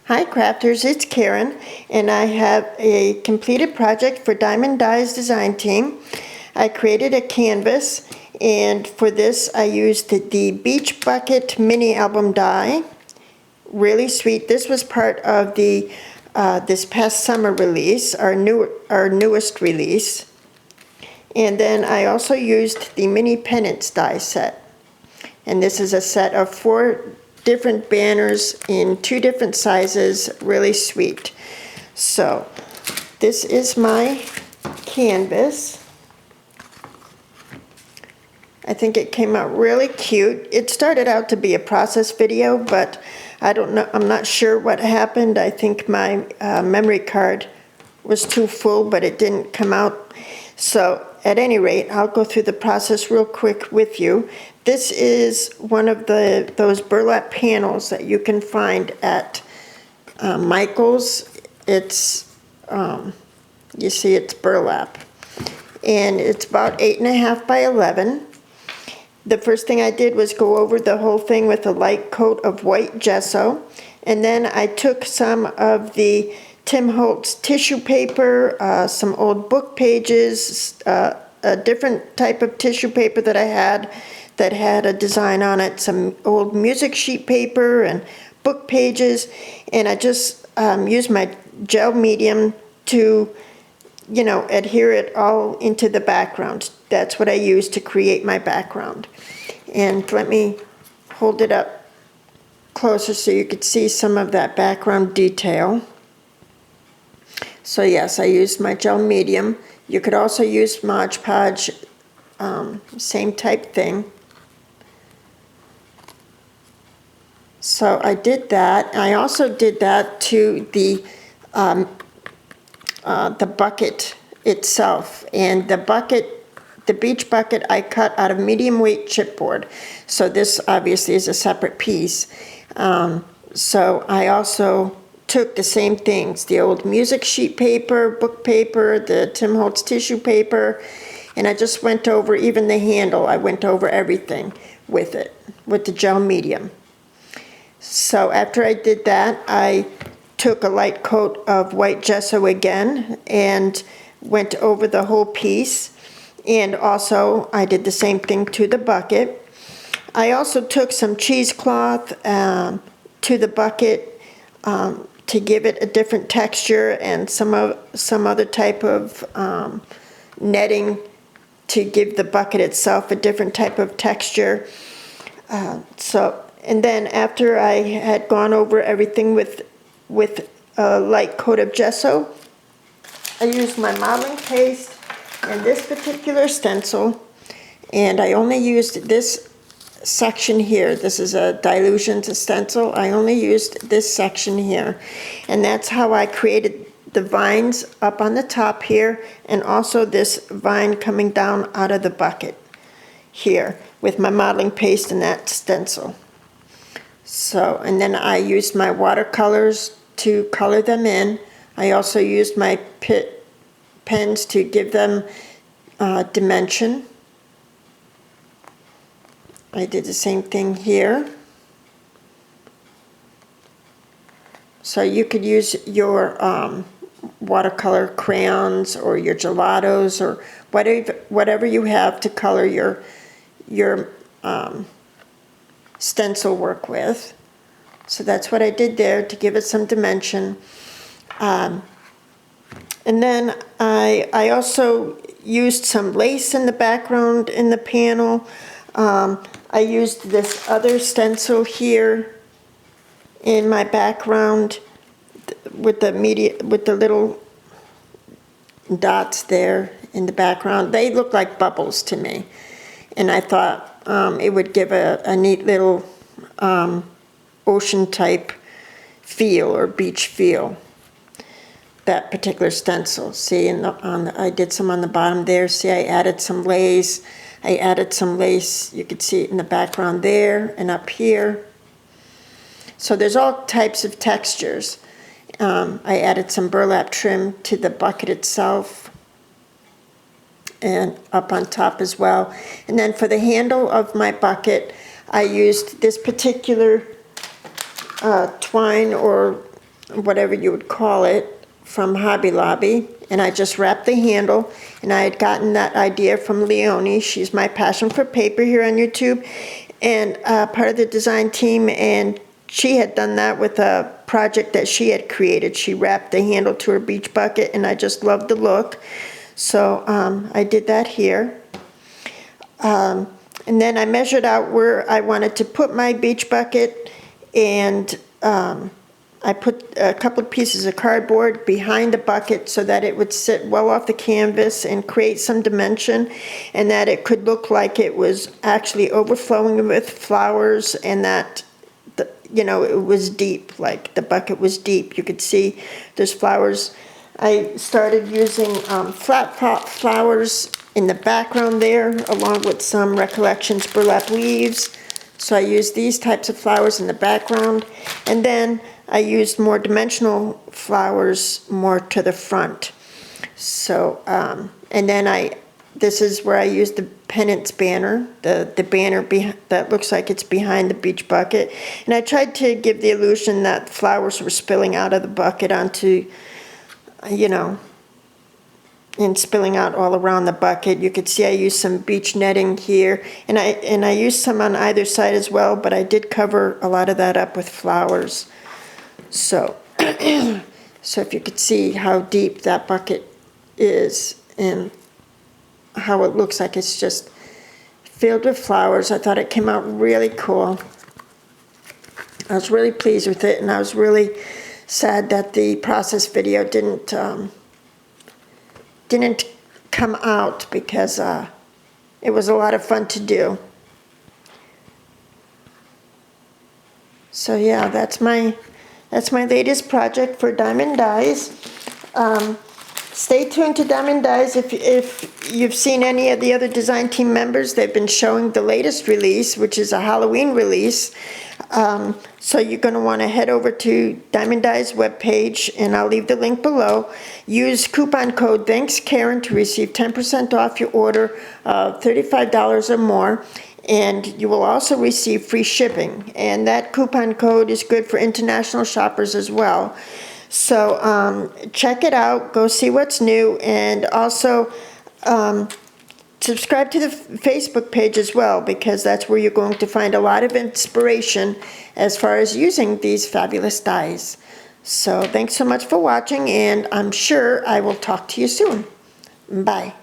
Hi crafters, it's Karen, and I have a completed project for Diamond Dye's design team. I created a canvas, and for this I used the Beach Bucket mini album die. Really sweet. This was part of the this past summer release, our newest release. And then I also used the mini pennants die set. And this is a set of 4 different banners in 2 different sizes, really sweet. So this is my canvas. I think it came out really cute. It started out to be a process video, but I don't know, I'm not sure what happened. I think my memory card was too full, but it didn't come out. So at any rate, I'll go through the process real quick with you. This is one of those burlap panels that you can find at Michael's. It's, you see it's burlap. And it's about 8.5 by 11. The first thing I did was go over the whole thing with a light coat of white gesso. And then I took some of the Tim Holtz tissue paper, some old book pages, a different type of tissue paper that I had that had a design on it, some old music sheet paper and book pages, and I just used my gel medium to, you know, adhere it all into the background. That's what I used to create my background. And let me hold it up closer so you could see some of that background detail. So yes, I used my gel medium. You could also use Mod Podge, same type thing. So I did that. I also did that to the bucket itself. And the bucket, the beach bucket, I cut out of medium weight chipboard. So this obviously is a separate piece. So I also took the same things, the old music sheet paper, book paper, the Tim Holtz tissue paper, and I just went over even the handle. I went over everything with it, with the gel medium. So after I did that, I took a light coat of white gesso again and went over the whole piece. And also I did the same thing to the bucket. I also took some cheesecloth to the bucket to give it a different texture, and some other type of netting to give the bucket itself a different type of texture. And then after I had gone over everything with a light coat of gesso, I used my modeling paste and this particular stencil, and I only used this section here. This is a dilution to stencil. I only used this section here, and that's how I created the vines up on the top here, and also this vine coming down out of the bucket here with my modeling paste and that stencil. So, and then I used my watercolors to color them in. I also used my pens to give them dimension. I did the same thing here. So you could use your watercolor crayons or your gelatos or whatever you have to color your stencil work with. So that's what I did there to give it some dimension. And then I also used some lace in the background in the panel. I used this other stencil here in my background with the little dots there in the background. They look like bubbles to me, and I thought it would give a neat little ocean type feel or beach feel. That particular stencil. See, I did some on the bottom there. See, I added some lace. I added some lace. You could see it in the background there and up here. So there's all types of textures. I added some burlap trim to the bucket itself and up on top as well. And then for the handle of my bucket, I used this particular twine or whatever you would call it, from Hobby Lobby, and I just wrapped the handle, and I had gotten that idea from Leonie. She's my passion for paper here on YouTube, and part of the design team, and she had done that with a project that she had created. She wrapped the handle to her beach bucket, and I just loved the look. So I did that here. And then I measured out where I wanted to put my beach bucket, and I put a couple of pieces of cardboard behind the bucket so that it would sit well off the canvas and create some dimension, and that it could look like it was actually overflowing with flowers, and that it was deep, like the bucket was deep. You could see there's flowers. I started using flat pot flowers in the background there, along with some Recollections burlap leaves. So I used these types of flowers in the background, and then I used more dimensional flowers more to the front. So, and then this is where I used the pennant's banner, the banner that looks like it's behind the beach bucket. And I tried to give the illusion that flowers were spilling out of the bucket onto, and spilling out all around the bucket. You could see I used some beach netting here, and I used some on either side as well, but I did cover a lot of that up with flowers. So, so if you could see how deep that bucket is and how it looks like it's just filled with flowers, I thought it came out really cool. I was really pleased with it, and I was really sad that the process video didn't come out, because it was a lot of fun to do. So yeah, that's my latest project for Diamond Dyes. Stay tuned to Diamond Dyes. If you've seen any of the other design team members, they've been showing the latest release, which is a Halloween release. So you're going to want to head over to Diamond Dyes webpage, and I'll leave the link below. Use coupon code ThanksKaren to receive 10% off your order of $35 or more. And you will also receive free shipping. And that coupon code is good for international shoppers as well. So check it out, go see what's new, and also subscribe to the Facebook page as well, because that's where you're going to find a lot of inspiration as far as using these fabulous dyes. So thanks so much for watching, and I'm sure I will talk to you soon. Bye.